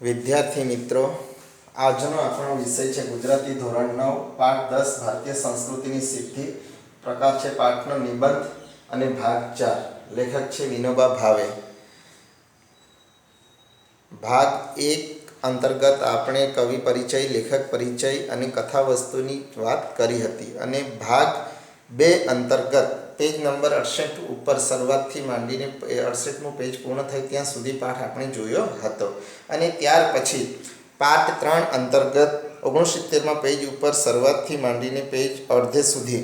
વિદ્યાર્થી મિત્રો, આજનો આપણો વિષય છે ગુજરાતી ધોરણ 9 પાઠ 10 ભારતીય સંસ્કૃતિની સિદ્ધિ. પ્રકાર છે પાઠનો નિબંધ અને ભાગ 4. લેખક છે વિનોબા ભાવે. ભાગ 1 અંતર્ગત આપણે કવિ પરિચય, લેખક પરિચય અને કથા વસ્તુની વાત કરી હતી અને ભાગ 2 અંતર્ગત પેજ નંબર 68 ઉપર શરૂઆતથી માંડીને 68મું પેજ પૂર્ણ થાય ત્યાં સુધી પાઠ આપણે જોયો હતો અને ત્યાર પછી પાઠ 3 અંતર્ગત 69માં પેજ ઉપર શરૂઆતથી માંડીને પેજ અડધે સુધી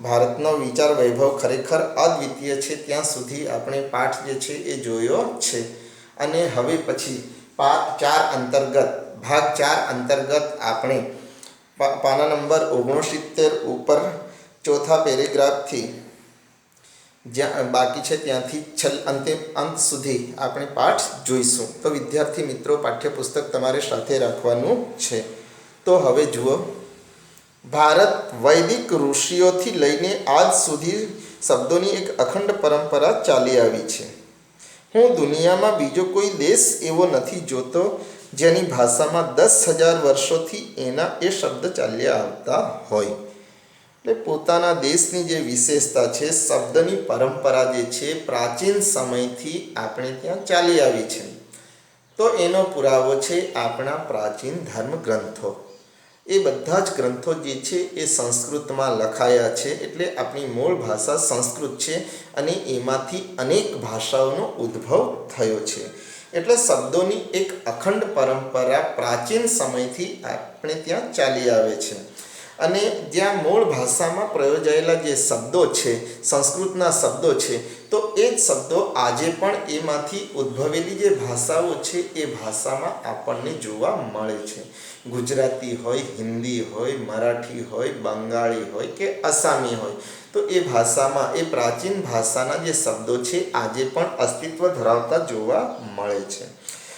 ભારતનો વિચાર વૈભવ ખરેખર અદ્વિતીય છે ત્યાં સુધી આપણે પાઠ જે છે એ જોયો છે. અને હવે પછી પાઠ 4 અંતર્ગત ભાગ 4 અંતર્ગત આપણે પાના નંબર 69 ઉપર ચોથા પેરેગ્રાફથી જ્યાં બાકી છે ત્યાંથી અંતિમ અંત સુધી આપણે પાઠ જોઈશું. તો વિદ્યાર્થી મિત્રો, પાઠ્યપુસ્તક તમારે સાથે રાખવાનું છે. તો હવે જુઓ, ભારત વૈદિક ઋષિઓથી લઈને આજ સુધી શબ્દોની એક અખંડ પરંપરા ચાલી આવી છે. હું દુનિયામાં બીજો કોઈ દેશ એવો નથી જોતો જેની ભાષામાં 10,000 વર્ષોથી એ શબ્દ ચાલ્યા આવતા હોય. એટલે પોતાના દેશની જે વિશેષતા છે, શબ્દની પરંપરા જે છે પ્રાચીન સમયથી આપણે ત્યાં ચાલી આવી છે. તો એનો પુરાવો છે આપણા પ્રાચીન ધર્મ ગ્રંથો. એ બધા જ ગ્રંથો જે છે એ સંસ્કૃતમાં લખાયા છે. એટલે આપણી મૂળ ભાષા સંસ્કૃત છે અને એમાંથી અનેક ભાષાઓનો ઉદ્ભવ થયો છે. એટલે શબ્દોની એક અખંડ પરંપરા પ્રાચીન સમયથી આપણે ત્યાં ચાલી આવે છે. અને જ્યાં મૂળ ભાષામાં પ્રયોજાયેલા જે શબ્દો છે, સંસ્કૃતના શબ્દો છે, તો એ જ શબ્દો આજે પણ એમાંથી ઉદ્ભવેલી જે ભાષાઓ છે એ ભાષામાં આપણને જોવા મળે છે. ગુજરાતી હોય, હિન્દી હોય, મરાઠી હોય, બંગાળી હોય કે આસામી હોય, તો એ ભાષામાં, એ પ્રાચીન ભાષાના જે શબ્દો છે આજે પણ અસ્તિત્વ ધરાવતા જોવા મળે છે.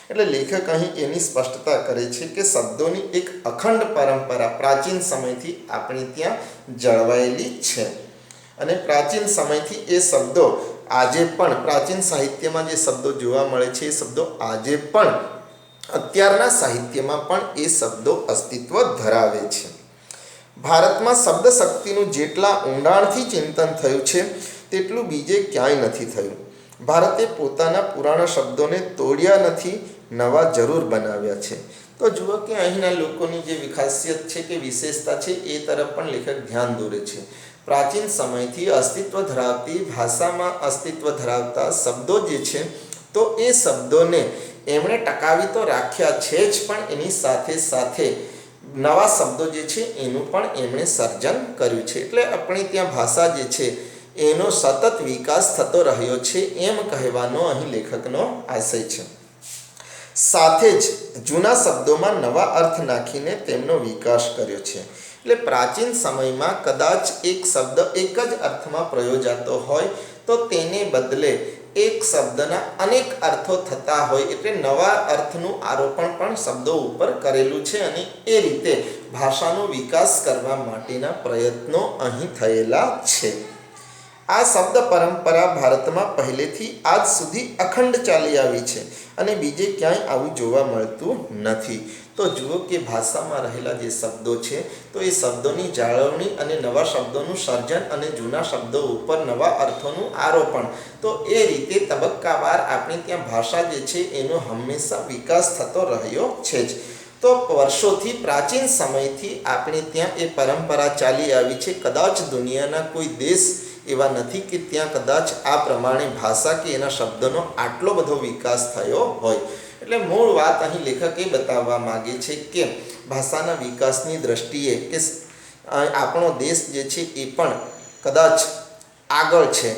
એટલે લેખક અહીં એની સ્પષ્ટતા કરે છે કે શબ્દોની એક અખંડ પરંપરા પ્રાચીન સમયથી આપણે ત્યાં જળવાયેલી છે અને પ્રાચીન સમયથી એ શબ્દો આજે પણ પ્રાચીન સાહિત્યમાં જે શબ્દો જોવા મળે છે એ શબ્દો આજે પણ અત્યારના સાહિત્યમાં પણ એ શબ્દો અસ્તિત્વ ધરાવે છે. ભારતમાં શબ્દ શક્તિનું જેટલા ઊંડાણથી ચિંતન થયું છે તેટલું બીજે ક્યાંય નથી થયું. ભારતે પોતાના પુરાણા શબ્દોને તોડ્યા નથી, નવા જરૂર બનાવ્યા છે. તો જુઓ કે અહીંના લોકોની જે ખાસિયત છે કે વિશેષતા છે એ તરફ પણ લેખક ધ્યાન દોરે છે. પ્રાચીન સમયથી અસ્તિત્વ ધરાવતી ભાષામાં અસ્તિત્વ ધરાવતા શબ્દો જે છે, તો એ શબ્દોને એમણે ટકાવી તો રાખ્યા છે જ, પણ એની સાથે સાથે નવા શબ્દો જે છે એનું પણ એમણે સર્જન કર્યું છે. એટલે આપણે ત્યાં ભાષા જે છે એનો સતત વિકાસ થતો રહ્યો છે એમ કહેવાનો અહીં લેખકનો આશય છે. સાથે જ જૂના શબ્દોમાં નવા અર્થ નાખીને તેમનો વિકાસ કર્યો છે. એટલે પ્રાચીન સમયમાં કદાચ એક શબ્દ એક જ અર્થમાં પ્રયોજાતો હોય તો તેને બદલે એક શબ્દના અનેક અર્થો થતા હોય, એટલે નવા અર્થનું આરોપણ પણ શબ્દો ઉપર કરેલું છે અને એ રીતે ભાષાનો વિકાસ કરવા માટેના પ્રયત્નો અહીં થયેલા છે. આ શબ્દ પરંપરા ભારતમાં પહેલેથી આજ સુધી અખંડ ચાલી આવી છે અને બીજે ક્યાંય આવું જોવા મળતું નથી. તો જુઓ કે ભાષામાં રહેલા જે શબ્દો છે, તો એ શબ્દોની જાળવણી અને નવા શબ્દોનું સર્જન અને જૂના શબ્દો ઉપર નવા અર્થોનું આરોપણ, તો એ રીતે તબક્કાવાર આપણે ત્યાં ભાષા જે છે એનો હંમેશા વિકાસ થતો રહ્યો છે જ. તો વર્ષોથી પ્રાચીન સમયથી આપણે ત્યાં એ પરંપરા ચાલી આવી છે. કદાચ દુનિયાના કોઈ દેશ એવા નથી કે ત્યાં કદાચ આ પ્રમાણે ભાષા કે એના શબ્દોનો આટલો બધો વિકાસ થયો હોય. એટલે મૂળ વાત અહીં લેખક એ બતાવવા માગે છે કે ભાષાના વિકાસની દ્રષ્ટિએ કે આપણો દેશ જે છે એ પણ કદાચ આગળ છે.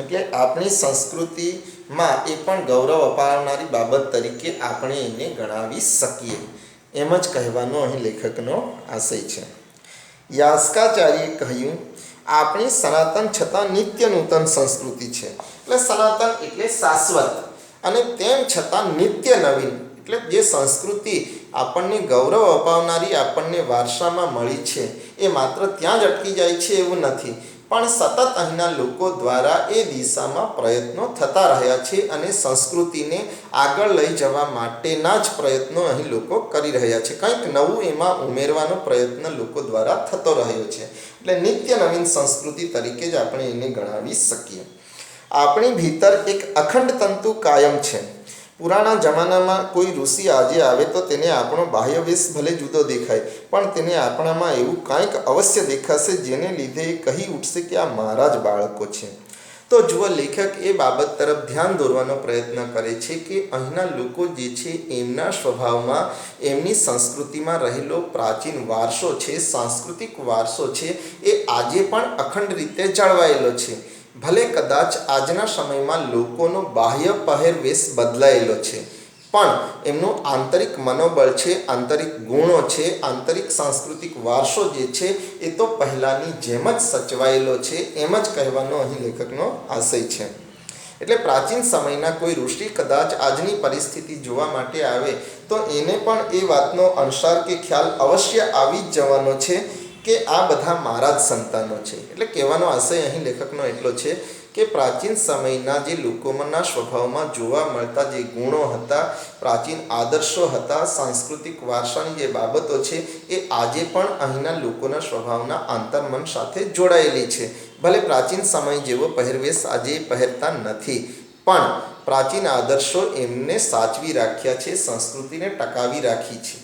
એટલે આપણી સંસ્કૃતિમાં એ પણ ગૌરવ અપાવનારી બાબત તરીકે આપણે એને ગણાવી શકીએ, એમ જ કહેવાનો અહીં લેખકનો આશય છે. યાસ્કાચાર્યે કહ્યું, આપણી સનાતન છતાં નિત્ય નૂતન સંસ્કૃતિ છે. એટલે સનાતન એટલે શાશ્વત અને તેમ છતાં નિત્ય નવીન. એટલે જે સંસ્કૃતિ આપણને ગૌરવ અપાવનારી આપણને વારસામાં મળી છે એ માત્ર ત્યાં જ અટકી જાય છે એવું નથી, પણ સતત અહીંના લોકો દ્વારા એ દિશામાં પ્રયત્નો થતા રહ્યા છે અને સંસ્કૃતિને આગળ લઈ જવા માટેના જ પ્રયત્નો અહીં લોકો કરી રહ્યા છે. કંઈક નવું એમાં ઉમેરવાનો પ્રયત્ન લોકો દ્વારા થતો રહ્યો છે. એટલે નિત્ય નવીન સંસ્કૃતિ તરીકે જ આપણે એને ગણાવી શકીએ. આપણી ભીતર એક અખંડ તંતુ કાયમ છે. પુરાણા જમાનામાં કોઈ ઋષિ આજે આવે તો તેને આપણો બાહ્ય વેશ ભલે જુદો દેખાય, પણ તેને આપણામાં એવું કાંઈક અવશ્ય દેખાશે જેને લીધે એ કહી ઉઠશે કે આ મારા જ બાળકો છે. તો જુઓ, લેખક એ બાબત તરફ ધ્યાન દોરવાનો પ્રયત્ન કરે છે કે અહીંના લોકો જે છે એમના સ્વભાવમાં, એમની સંસ્કૃતિમાં રહેલો પ્રાચીન વારસો છે, સાંસ્કૃતિક વારસો છે, એ આજે પણ અખંડ રીતે જળવાયેલો છે. ભલે કદાચ આજના સમયમાં લોકોનો બાહ્ય પહેરવેશ બદલાયેલો છે, પણ એમનું આંતરિક મનોબળ છે, આંતરિક ગુણો છે, આંતરિક સાંસ્કૃતિક વારસો જે છે એ તો પહેલાંની જેમ જ સચવાયેલો છે, એમ જ કહેવાનો અહીં લેખકનો આશય છે. એટલે પ્રાચીન સમયના કોઈ ઋષિ કદાચ આજની પરિસ્થિતિ જોવા માટે આવે તો એને પણ એ વાતનો અંસાર કે ખ્યાલ અવશ્ય આવી જ જવાનો છે કે આ બધા મારા જ સંતાનો છે. એટલે કહેવાનો આશય અહીં લેખકનો એટલો છે કે પ્રાચીન સમયના જે લોકોના સ્વભાવમાં જોવા મળતા જે ગુણો હતા, પ્રાચીન આદર્શો હતા, સાંસ્કૃતિક વારસાની જે બાબતો છે એ આજે પણ અહીંના લોકોના સ્વભાવના આંતરમન સાથે જોડાયેલી છે. ભલે પ્રાચીન સમય જેવો પહેરવેશ આજે પહેરતા નથી, પણ પ્રાચીન આદર્શો એમને સાચવી રાખ્યા છે, સંસ્કૃતિને ટકાવી રાખી છે.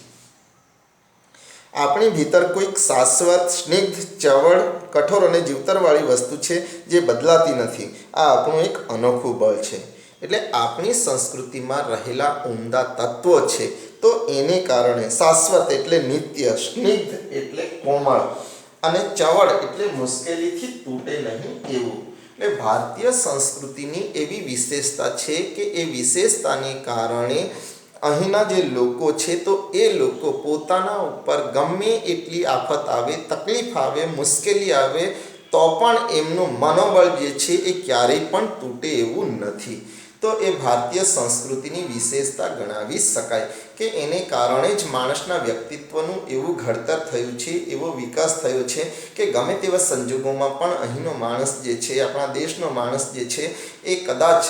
આપણી ભીતર કોઈક શાશ્વત, સ્નિગ્ધ, ચવડ, કઠોર અને જીવતરવાળી વસ્તુ છે જે બદલાતી નથી. આ આપણું એક અનોખું બળ છે. એટલે આપણી સંસ્કૃતિમાં રહેલા ઉમદા તત્વો છે, તો એને કારણે શાશ્વત એટલે નિત્ય, સ્નિગ્ધ એટલે કોમળ અને ચવડ એટલે મુશ્કેલીથી તૂટે નહીં એવું. એટલે ભારતીય સંસ્કૃતિની એવી વિશેષતા છે કે એ વિશેષતાને કારણે અહીંના જે લોકો છે તો એ લોકો પોતાના ઉપર ગમે એટલી આફત આવે, તકલીફ આવે, મુશ્કેલી આવે તો પણ એમનું મનોબળ જે છે એ ક્યારેય પણ તૂટે એવું નથી. તો એ ભારતીય સંસ્કૃતિની વિશેષતા ગણાવી શકાય કે એને કારણે જ માણસના વ્યક્તિત્વનું એવું ઘડતર થયું છે, એવો વિકાસ થયો છે કે ગમે તેવા સંજોગોમાં પણ અહીંનો માણસ જે છે, આપણા દેશનો માણસ જે છે એ કદાચ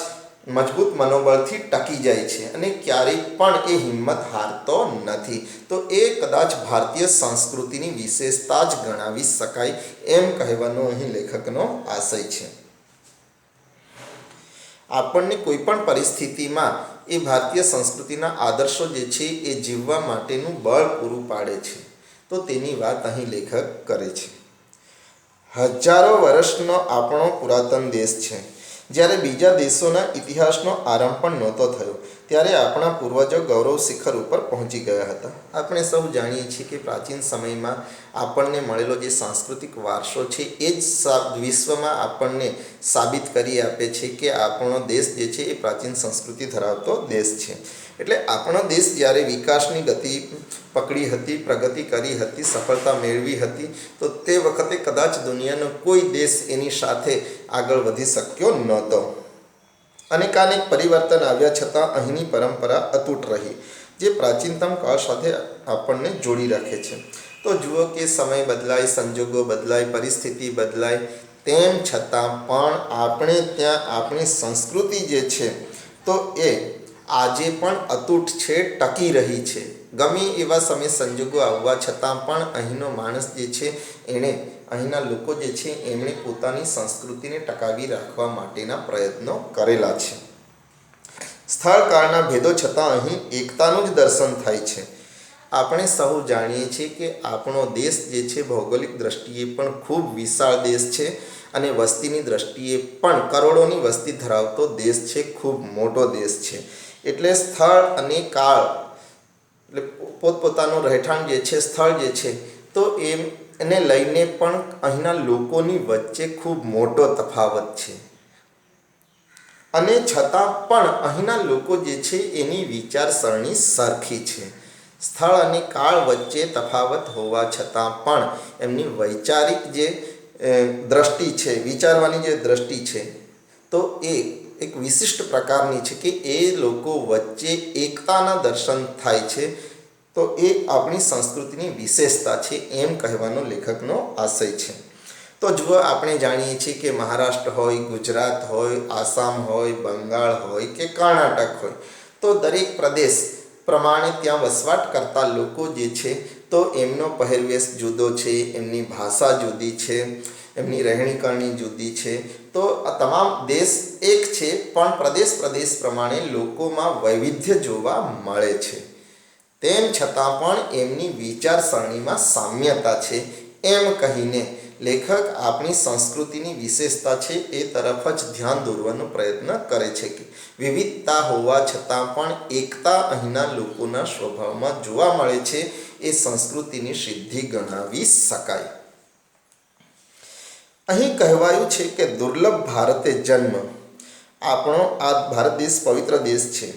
મજબૂત મનોબળથી ટકી જાય છે અને ક્યારેય પણ એ હિંમત હારતો નથી. તો એ કદાચ ભારતીય સંસ્કૃતિની વિશેષતા જ ગણાવી શકાય એમ કહેવાનો અહીં લેખકનો આશય છે. આપણને કોઈ પણ પરિસ્થિતિમાં એ ભારતીય સંસ્કૃતિના આદર્શો જે છે એ જીવવા માટેનું બળ પૂરું પાડે છે. તો તેની વાત અહીં લેખક કરે છે. હજારો વર્ષનો આપણો પુરાતન દેશ છે. જ્યારે બીજા દેશોના ઇતિહાસનો આરંભ પણ નહોતો થયો ત્યારે આપણા પૂર્વજો ગૌરવ શિખર ઉપર પહોંચી ગયા હતા. આપણે સૌ જાણીએ છીએ કે પ્રાચીન સમયમાં આપણને મળેલો જે સાંસ્કૃતિક વારસો છે એ જ વિશ્વમાં આપણને સાબિત કરી આપે છે કે આપણો દેશ જે છે એ પ્રાચીન સંસ્કૃતિ ધરાવતો દેશ છે. એટલે આપણો દેશ જ્યારે વિકાસની ગતિ પકડી હતી, પ્રગતિ કરી હતી, સફળતા મેળવી હતી, તો તે વખતે કદાચ દુનિયાનો કોઈ દેશ એની સાથે આગળ વધી શક્યો નહોતો. અનેકાનેક પરિવર્તન આવ્યા છતાં અહીંની પરંપરા અતૂટ રહી, જે પ્રાચીનતમ કાળ સાથે આપણને જોડી રાખે છે. તો જુઓ કે સમય બદલાય, સંજોગો બદલાય, પરિસ્થિતિ બદલાય, તેમ છતાં પણ આપણે ત્યાં આપણી સંસ્કૃતિ જે છે તો એ આજે પણ અતૂટ છે, ટકી રહી છે. ગમે એવા સમય સંજોગો આવવા છતાં પણ અહીંનો માણસ જે છે એણે, અહીંના લોકો જે છે એમણે પોતાની સંસ્કૃતિને ટકાવી રાખવા માટેના પ્રયત્નો કરેલા છે. સ્થળ કાળના ભેદો છતાં અહીં એકતાનું જ દર્શન થાય છે. આપણે સૌ જાણીએ છીએ કે આપણો દેશ જે છે ભૌગોલિક દ્રષ્ટિએ પણ ખૂબ વિશાળ દેશ છે અને વસ્તીની દ્રષ્ટિએ પણ કરોડોની વસ્તી ધરાવતો દેશ છે, ખૂબ મોટો દેશ છે. એટલે સ્થળ અને કાળ, એટલે પોતપોતાનું રહેઠાણ જે છે, સ્થળ જે છે, તો એને લઈને પણ અહીંના લોકોની વચ્ચે ખૂબ મોટો તફાવત છે. અને છતાં પણ અહીંના લોકો જે છે એની વિચારસરણી સરખી છે. સ્થળ અને કાળ વચ્ચે તફાવત હોવા છતાં પણ એમની વૈચારિક જે દ્રષ્ટિ છે, વિચારવાની જે દ્રષ્ટિ છે, તો એ એક વિશિષ્ટ પ્રકારની છે કે એ લોકો વચ્ચે એકતાના દર્શન થાય છે. તો એ આપણી સંસ્કૃતિની વિશેષતા છે એમ કહેવાનો લેખકનો આશય છે. તો જુઓ, આપણે જાણીએ છીએ કે મહારાષ્ટ્ર હોય, ગુજરાત હોય, આસામ હોય, બંગાળ હોય કે કર્ણાટક હોય, તો દરેક પ્રદેશ પ્રમાણે ત્યાં વસવાટ કરતા લોકો જે છે તો એમનો પહેરવેશ જુદો છે, એમની ભાષા જુદી છે, એમની રહેણીકરણી જુદી છે. તો આ તમામ દેશ એક છે, પણ પ્રદેશ પ્રદેશ પ્રમાણે લોકોમાં વૈવિધ્ય જોવા મળે છે. તેમ છતાં પણ એમની વિચારસરણીમાં સામ્યતા છે એમ કહીને લેખક આપણી સંસ્કૃતિની વિશેષતા છે એ તરફ જ ધ્યાન દોરવાનો પ્રયત્ન કરે છે કે વિવિધતા હોવા છતાં પણ એકતા અહીંના લોકોના સ્વભાવમાં જોવા મળે છે. એ સંસ્કૃતિની સિદ્ધિ ગણાવી શકાય. અહીં કહેવાયું છે કે દુર્લભ ભારતે જન્મ. આપણો આ ભારત દેશ પવિત્ર દેશ છે.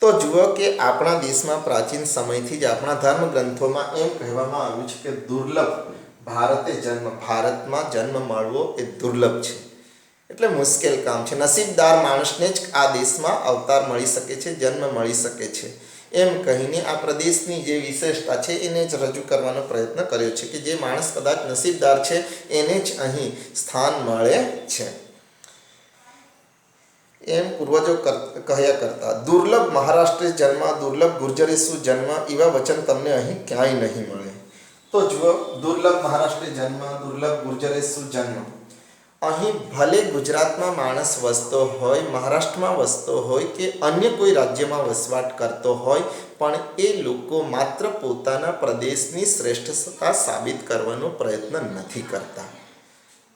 તો જુઓ કે આપણા દેશમાં પ્રાચીન સમયથી જ આપણા ધર્મ ગ્રંથોમાં એમ કહેવામાં આવ્યું છે કે દુર્લભ ભારતે જન્મ. ભારતમાં જન્મ મળવો એ દુર્લભ છે, એટલે મુશ્કેલ કામ છે. નસીબદાર માણસને જ આ દેશમાં અવતાર મળી શકે છે, જન્મ મળી શકે છે એમ કહીને આ પ્રદેશની જે વિશેષતા છે એને જ રજૂ કરવાનો પ્રયત્ન કર્યો છે કે જે માણસ કદાચ નસીબદાર છે એને જ અહીં સ્થાન મળે છે. એમ પૂર્વજો કહ્યા કરતા, દુર્લભ મહારાષ્ટ્રે જન્મ, દુર્લભ ગુર્જરેશુ જન્મ, એવા વચન તમને અહીં ક્યાંય નહીં મળે. તો જુઓ, દુર્લભ મહારાષ્ટ્રે જન્મ, દુર્લભ ગુર્જરેશુ જન્મ. અહીં ભલે ગુજરાતમાં માણસ વસતો હોય, મહારાષ્ટ્રમાં વસતો હોય કે અન્ય કોઈ રાજ્યમાં વસવાટ કરતો હોય, પણ એ લોકો માત્ર પોતાના પ્રદેશની શ્રેષ્ઠતા સાબિત કરવાનો પ્રયત્ન નથી કરતા.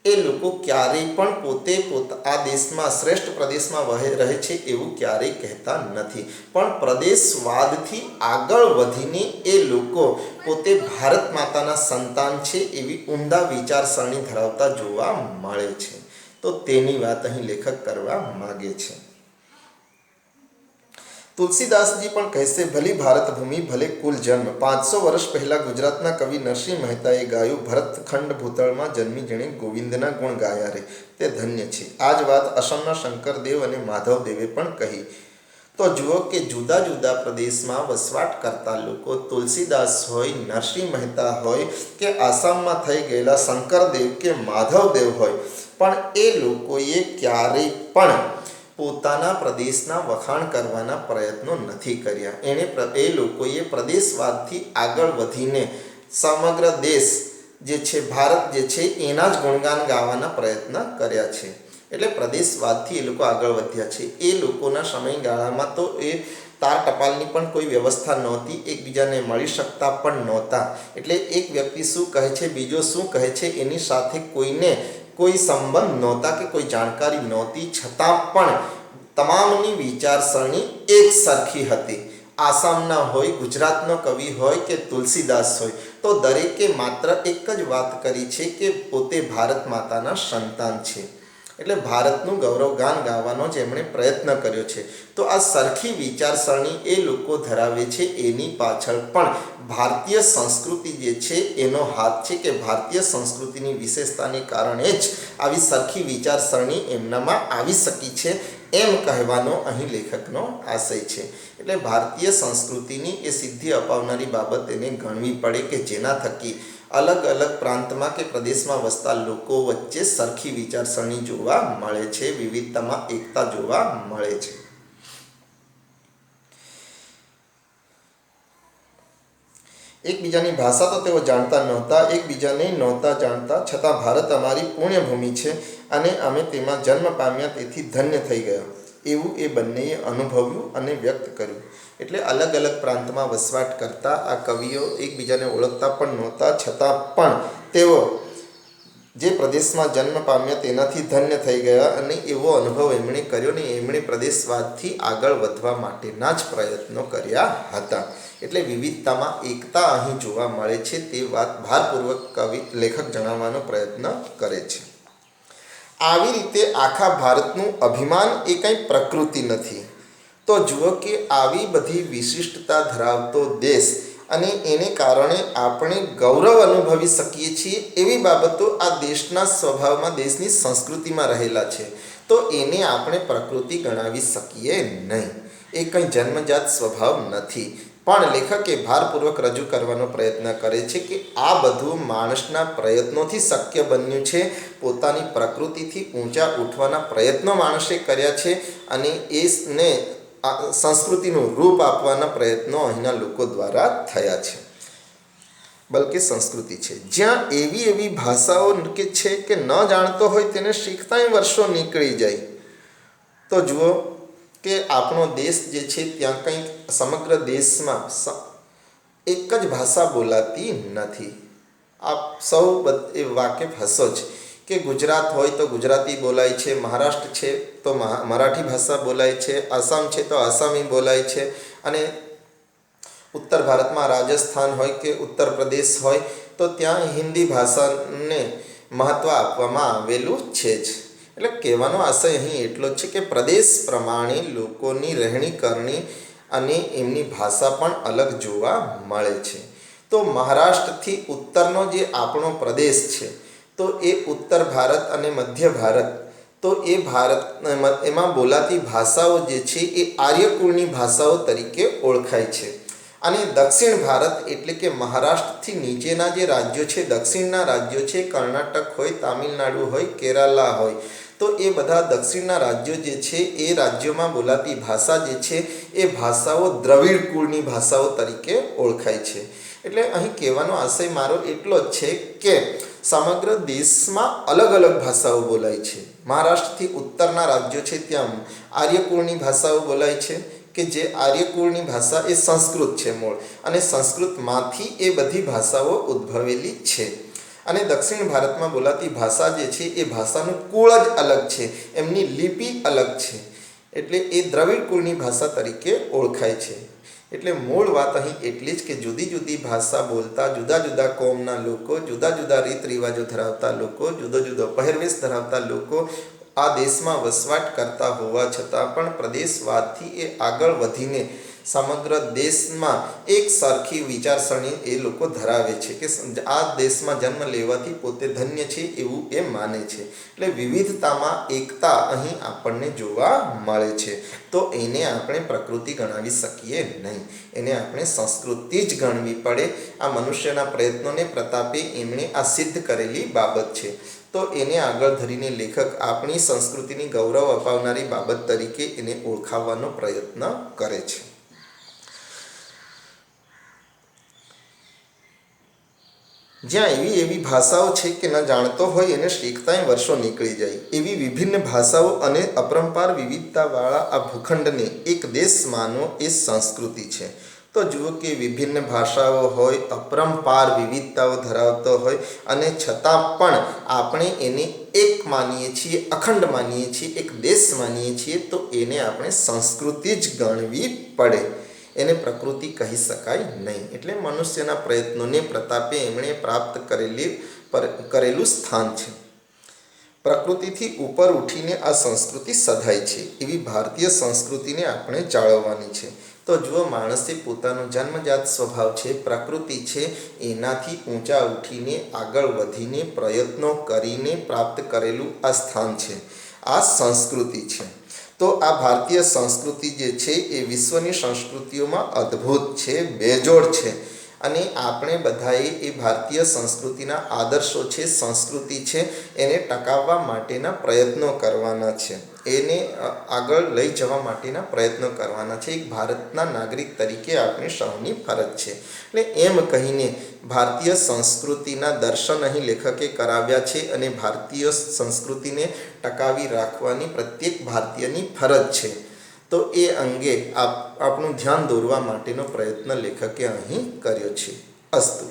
એ લોકો ક્યારેય પણ પોતે આ દેશમાં શ્રેષ્ઠ પ્રદેશમાં રહે છે એવું ક્યારેય કહેતા નથી. પણ પ્રદેશવાદથી આગળ વધીને એ લોકો પોતે ભારત માતાના સંતાન છે એવી ઉમદા વિચારસરણી ધરાવતા જોવા મળે છે. તો તેની વાત અહીં લેખક કરવા માગે છે. તુલસીદાસજી પણ કહેશે, ભલી ભારત ભૂમિ ભલે કુલ જન્મ. 500 વર્ષ પહેલાં ગુજરાતના કવિ નરસિંહ મહેતાએ ગાયું, ભરતખંડ ભૂતળમાં જન્મી જેણે ગોવિંદના ગુણ ગાયા રે તે ધન્ય છે. આ જ વાત અસમના શંકરદેવ અને માધવદેવે પણ કહી. તો જુઓ કે જુદા જુદા પ્રદેશમાં વસવાટ કરતા લોકો, તુલસીદાસ હોય, નરસિંહ મહેતા હોય કે આસામમાં થઈ ગયેલા શંકરદેવ કે માધવદેવ હોય, પણ એ લોકોએ ક્યારેય પણ પોતાના પ્રદેશના વખાણ કરવાના પ્રયત્નો નથી કર્યા. એ લોકોએ પ્રદેશવાદથી આગળ વધીને સમગ્ર દેશ જે છે, ભારત જે છે એના જ ગુણગાન ગાવાના પ્રયત્ન કર્યા છે. એટલે પ્રદેશવાદથી એ લોકો આગળ વધ્યા છે. એ લોકોના સમયગાળામાં તો એ તાર ટપાલની પણ કોઈ વ્યવસ્થા નહોતી, એકબીજાને મળી શકતા પણ નહોતા. એટલે એક વ્યક્તિ શું કહે છે, બીજો શું કહે છે, એની સાથે કોઈને કોઈ સંબંધ નહોતા કે કોઈ જાણકારી નહોતી. છતાં પણ તમામની વિચારસરણી એક સરખી હતી. આસામના હોય, ગુજરાતનો કવિ હોય કે તુલસીદાસ હોય, તો દરેકે માત્ર એક જ વાત કરી છે કે પોતે ભારત માતાના સંતાન છે. એટલે ભારતનું ગૌરવગાન ગાવાનો જ એમણે પ્રયત્ન કર્યો છે. તો આ સરખી વિચારસરણી એ લોકો ધરાવે છે. એની પાછળ પણ ભારતીય સંસ્કૃતિ જે છે એનો હાથ છે કે ભારતીય સંસ્કૃતિની વિશેષતાને કારણે જ આવી સરખી વિચારસરણી એમનામાં આવી શકી છે એમ કહેવાનો અહીં લેખકનો આશય છે. એટલે ભારતીય સંસ્કૃતિની એ સિદ્ધિ અપાવનારી બાબત એને ગણવી પડે કે જેના થકી અલગ અલગ પ્રાંતમાં કે પ્રદેશમાં વસતા લોકો વચ્ચે સરખી વિચારસરણી જોવા મળે છે, વિવિધતામાં એકતા જોવા મળે છે. એકબીજાની ભાષા તો તેઓ જાણતા નહોતા, એકબીજાને નહોતા જાણતા, છતાં ભારત અમારી પુણ્યભૂમિ છે અને અમે તેમાં જન્મ પામ્યા, તેથી ધન્ય થઈ ગયા એવું એ બંનેએ અનુભવ્યું અને વ્યક્ત કર્યું. એટલે અલગ અલગ પ્રાંતમાં વસવાટ કરતા આ કવિઓ એકબીજાને ઓળખતા પણ નહોતા, છતાં પણ તેઓ જે પ્રદેશમાં જન્મ પામ્યા તેનાથી ધન્ય થઈ ગયા અને એવો અનુભવ એમણે કર્યો ને એમણે પ્રદેશવાદથી આગળ વધવા માટેના જ પ્રયત્નો કર્યા હતા. એટલે વિવિધતામાં એકતા અહીં જોવા મળે છે તે વાત ભારપૂર્વક લેખક જણાવવાનો પ્રયત્ન કરે છે. આવી રીતે આખા ભારતનું અભિમાન એ કંઈ પ્રકૃતિ નથી. તો જુઓ કે આવી બધી વિશિષ્ટતા ધરાવતો દેશ અને એને કારણે આપણે ગૌરવ અનુભવી શકીએ છીએ એવી બાબતો આ દેશના સ્વભાવમાં, દેશની સંસ્કૃતિમાં રહેલા છે. તો એને આપણે પ્રકૃતિ ગણાવી શકીએ નહીં. એ કંઈ જન્મજાત સ્વભાવ નથી. પણ લેખકે ભારપૂર્વક રજૂ કરવાનો પ્રયત્ન કરે છે કે આ બધું માણસના પ્રયત્નોથી શક્ય બન્યું છે, પોતાની પ્રકૃતિથી ઊંચા ઉઠવાના પ્રયત્નો માણસે કર્યા છે અને એને સંસ્કૃતિનું રૂપ આપવાના પ્રયત્નો અહીંના લોકો દ્વારા થયા છે. બલકે સંસ્કૃતિ છે જ્યાં એવી ભાષાઓ કે છે કે ન જાણતો હોય તેને શીખતાંય વર્ષો નીકળી જાય. તો જુઓ કે આપણો દેશ જે છે ત્યાં કંઈક સમગ્ર દેશમાં એક જ ભાષા બોલાતી નથી. આપ સૌ એ વાકેફ હશો જ કે ગુજરાત હોય તો ગુજરાતી બોલાય છે, મહારાષ્ટ્ર છે તો મરાઠી ભાષા બોલાય છે, આસામ છે તો આસામી બોલાય છે, અને ઉત્તર ભારતમાં રાજસ્થાન હોય કે ઉત્તર પ્રદેશ હોય તો ત્યાં હિન્દી ભાષાને મહત્ત્વ આપવામાં આવેલું છે જ. એટલે કહેવાનો આશય અહીં એટલો જ છે કે પ્રદેશ પ્રમાણે લોકોની રહેણી કરણી અને એમની ભાષા પણ અલગ જોવા મળે છે. તો મહારાષ્ટ્રથી ઉત્તરનો જે આપણો પ્રદેશ છે તો એ ઉત્તર ભારત અને મધ્ય ભારત, તો એ એમાં બોલાતી ભાષાઓ જે છે એ આર્યકુળની ભાષાઓ તરીકે ઓળખાય છે. અને દક્ષિણ ભારત એટલે કે મહારાષ્ટ્રથી નીચેના જે રાજ્યો છે, દક્ષિણના રાજ્યો છે, કર્ણાટક હોય, તામિલનાડુ હોય, કેરાલા હોય, તો એ બધા દક્ષિણના રાજ્યો જે છે એ રાજ્યોમાં બોલાતી ભાષા જે છે એ ભાષાઓ દ્રવિડ કુળની ભાષાઓ તરીકે ઓળખાય છે. એટલે અહીં કહેવાનો આશય મારો એટલો જ છે કે સમગ્ર દેશમાં અલગ અલગ ભાષાઓ બોલાય છે. મહારાષ્ટ્રથી ઉત્તરના રાજ્યો છે ત્યાં આર્યકુળની ભાષાઓ બોલાય છે કે જે આર્યકુળની ભાષા એ સંસ્કૃત છે મૂળ, અને સંસ્કૃતમાંથી એ બધી ભાષાઓ ઉદ્ભવેલી છે. અને દક્ષિણ ભારતમાં બોલાતી ભાષા જે છે એ ભાષાનું કુળ જ અલગ છે, એમની લિપિ અલગ છે, એટલે એ દ્રવિડ કુળની ભાષા તરીકે ઓળખાય છે. એટલે મૂળ વાત અહીં એટલી જ કે જુદી જુદી ભાષા બોલતા જુદા જુદા કોમના લોકો, જુદા જુદા રીત રિવાજો ધરાવતા લોકો, જુદો જુદો પહેરવેશ ધરાવતા લોકો આ દેશમાં વસવાટ કરતા હોવા છતાં પણ પ્રદેશવાદથી એ આગળ વધીને સમગ્ર દેશમાં એક સરખી વિચારસરણી એ લોકો ધરાવે છે કે આ દેશમાં જન્મ લેવાથી પોતે ધન્ય છે એવું એ માને છે. એટલે વિવિધતામાં એકતા અહીં આપણને જોવા મળે છે. તો એને આપણે પ્રકૃતિ ગણાવી શકીએ નહીં, એને આપણે સંસ્કૃતિ જ ગણવી પડે. આ મનુષ્યના પ્રયત્નોને પ્રતાપે એમણે આ સિદ્ધ કરેલી બાબત છે. તો એને આગળ ધરીને લેખક આપણી સંસ્કૃતિની ગૌરવ અપાવનારી બાબત તરીકે એને ઓળખાવવાનો પ્રયત્ન કરે છે. જ્યાં એવી ભાષાઓ છે કે ન જાણતો હોય એને શીખતાંય વર્ષો નીકળી જાય, એવી વિભિન્ન ભાષાઓ અને અપરંપાર વિવિધતાવાળા આ ભૂખંડને એક દેશ માનવો એ સંસ્કૃતિ છે. તો જુઓ કે વિભિન્ન ભાષાઓ હોય, અપરંપાર વિવિધતાઓ ધરાવતો હોય, અને છતાં પણ આપણે એને એક માનીએ છીએ, અખંડ માનીએ છીએ, એક દેશ માનીએ છીએ, તો એને આપણે સંસ્કૃતિ જ ગણવી પડે, એને પ્રકૃતિ કહી શકાય નહીં. એટલે મનુષ્યના પ્રયત્નોને પ્રતાપે એમણે પ્રાપ્ત કરેલું સ્થાન છે. પ્રકૃતિથી ઉપર ઉઠીને આ સંસ્કૃતિ સધાય છે, એવી ભારતીય સંસ્કૃતિને આપણે જાળવવાની છે. તો જુઓ, માણસે પોતાનો જન્મજાત સ્વભાવ છે, પ્રકૃતિ છે, એનાથી ઊંચા ઉઠીને આગળ વધીને પ્રયત્નો કરીને પ્રાપ્ત કરેલું આ સ્થાન છે, આ સંસ્કૃતિ છે. તો આ ભારતીય સંસ્કૃતિ જે છે એ વિશ્વની સંસ્કૃતિઓમાં અદ્ભુત છે, બેજોડ છે. અને આપણે બધાએ એ ભારતીય સંસ્કૃતિના આદર્શો છે, સંસ્કૃતિ છે, એને ટકાવવા માટેના પ્રયત્નો કરવાના છે, એને આગળ લઈ જવા માટેના પ્રયત્નો કરવાના છે. એક ભારતના નાગરિક તરીકે આપણી સૌની ફરજ છે. એટલે એમ કહીને ભારતીય સંસ્કૃતિના દર્શન અહીં લેખકે કરાવ્યા છે, અને ભારતીય સંસ્કૃતિને ટકાવી રાખવાની પ્રત્યેક ભારતીયની ફરજ છે. તો એ અંગે આપણું ધ્યાન દોરવા માટેનો પ્રયત્ન લેખકે અહીં કર્યો છે. અસ્તુ.